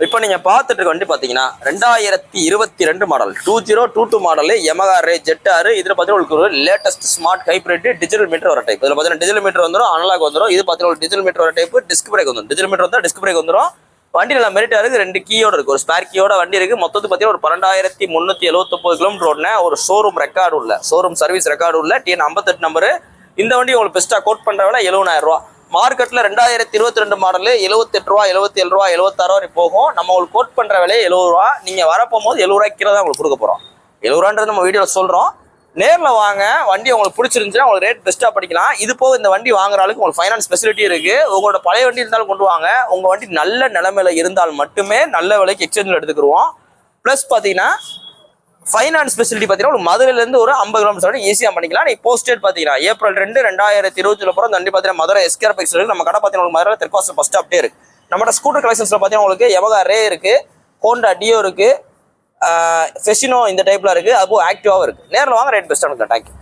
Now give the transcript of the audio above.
இப்போ நீங்க பார்த்துட்டு இருக்க வண்டி பாத்தீங்கன்னா 2022 model 2022 model Yamaha Ray ZR. இதுல பாத்தீங்கன்னா உங்களுக்கு ஒரு latest smart hybrid digital meter வர டைப். இதுல பாத்தீங்கன்னா டிஜிட்டல் மீட்டர் வந்துடும், அனலாக் வந்துடும். இது பாத்தீங்கன்னா ஒரு டிஜிட்டல் மீட்டர் வர டைப். டிஸ்க் பிரேக் வந்துடும். டிஜிட்டல் மீட்டர் வந்தா டிஸ்க் பிரேக் வந்துடும். வண்டி நல்லா மெரிட்டா இருக்கு. 2 கீயோட இருக்கு. ஒரு ஸ்பேர் கீயோட வண்டி இருக்கு. மொத்தத்துக்கு பாத்தீங்கன்னா ஒரு 12379 கிலோமீட்டர் ஓடுன ஒரு ஷோரூம் ரெக்கார்டு உள்ள ஷோரூம் சர்வீஸ் ரெக்கார்டு உள்ள TN 58 நம்பர். இந்த வண்டி உங்களுக்கு பெஸ்டா கோட் பண்ற விலை 70000 ரூபாய். மார்க்கெட்ல 2022 மாடல் 78 ரூபா 77 ரூபா 76 வரை போகும். நம்ம உங்களுக்கு கோட் பண்ற விலை 70 ரூபா. நீங்க வரப்போகும்போது 70 ரூபாய்க்கு கீழே தான் உங்களுக்கு கொடுக்க போறோம். 70 ரூபான்றது நம்ம வீடியோல சொல்றோம். நேர்ல வாங்க, வண்டி உங்களுக்கு பிடிச்சிருந்துச்சுன்னா உங்களுக்கு ரேட் பெஸ்ட்டா படிக்கலாம். இது போக இந்த வண்டி வாங்குற அளவுக்கு உங்களுக்கு ஃபைனான்ஸ் ஃபெசிலிட்டி இருக்கு. உங்களோட பழைய வண்டி இருந்தாலும் கொண்டு வாங்க. உங்க வண்டி நல்ல நிலைமையில இருந்தால் மட்டுமே நல்ல விலைக்கு எக்ஸ்சேஞ்சில் எடுத்துக்கிடுவோம். பிளஸ் பாத்தீங்கன்னா ஃபைனான்ஸ் ஃபெசிலிட்டி பார்த்தீங்கன்னா ஒரு மதுரையிலேருந்து ஒரு 50 கிலோமீட்டர் ஈஸியாக பண்ணிக்கலாம். நீ போஸ்டேட் பார்த்தீங்கன்னா April 2, 2020 போகிற வண்டி பார்த்தீங்கன்னா மதுரை SKR பைக்ஸ் இருக்கு. நம்ம கடை பார்த்தீங்கன்னா மதுரை தெற்காசல் ஃபர்ஸ்ட் அப்படியே இருக்கு. நம்மளோட ஸ்கூட்டர் கலெக்ஷன்ஸ்ல பார்த்தீங்கன்னா உங்களுக்கு Yamaha Ray இருக்கு, Honda Dio இருக்கு, Fesino இந்த டைப்ல இருக்கு. அதுவும் ஆக்டிவாவும் இருக்கு. நேரில் வாங்க, ரேட் பெஸ்ட்டாக இருக்கும். தேங்க்யூ.